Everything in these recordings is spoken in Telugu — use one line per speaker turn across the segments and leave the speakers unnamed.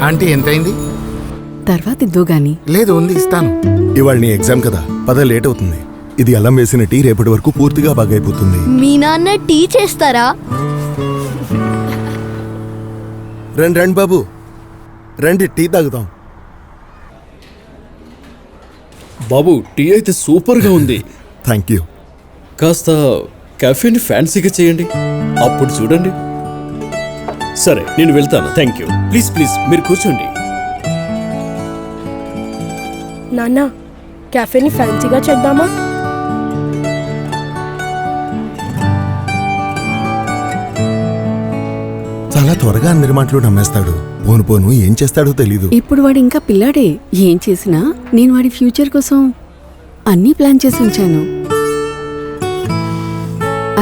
ఆంటీ ఎంతైంది?
తర్వాత ఇద్దు గాని.
లేదు, ఉంది, ఇస్తాను.
ఇవాళ నీ ఎగ్జామ్ కదా, లేట్ అవుతుంది. ఇది అల్లం వేసిన టీ రేపటి వరకు పూర్తిగా బాగైపోతుంది.
మీ నాన్న టీ చేస్తారా?
రండి రండి బాబు, రండి టీ తాగుతాం.
బాబు, టీ అయితే సూపర్గా ఉంది.
Thank you.
కాస్త కెఫేని ఫ్యాన్సీగా చేయండి, అప్పుడు చూడండి. సరే, నేను వెళ్తాను. Thank you. ప్లీజ్ ప్లీజ్ మీరు కూర్చోండి.
నాన్న, క్యాఫేని ఫ్యాన్సీగా చేద్దామా?
చాలా త్వరగా అందరి మాటలు నమ్మేస్తాడు. పోను పోను ఏం చేస్తాడో తెలీదు.
ఇప్పుడు వాడు ఇంకా పిల్లాడే. ఏం చేసినా నేను వాడి ఫ్యూచర్ కోసం అన్నీ ప్లాన్ చేసి ఉంచాను.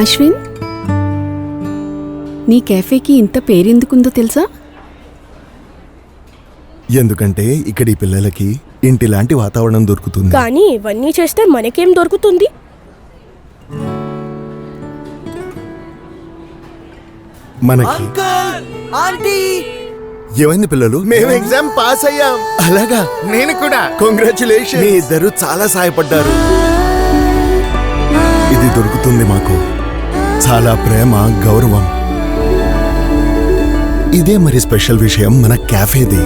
అశ్విన్, నీ కేఫేకి ఇంత పేరెందుకుందో తెలుసా?
ఎందుకంటే ఇక్కడ ఈ పిల్లలకి ఇంటిలాంటి వాతావరణం దొరుకుతుంది.
కానీ ఇవన్నీ చేస్తే మనకేం దొరుకుతుంది?
మనకి ఏమైంది పిల్లలు? మేము ఎగ్జామ్ పాస్ అయ్యాం. అలాగా?
నేను కూడా.
కంగ్రాచులేషన్. మీ ఇద్దరు చాలా సహాయపడ్డారు. ఇది దొరుకుతుంది మాకు. చాలా ప్రేమ, గౌరవం. ఇదే మరి స్పెషల్ విషయం మన క్యాఫేది.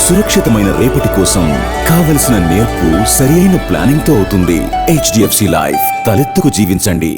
సురక్షితమైన రేపటి కోసం కావలసిన నేర్పు సరియైన ప్లానింగ్ తో అవుతుంది. HDFC లైఫ్, తలెత్తుకు జీవించండి.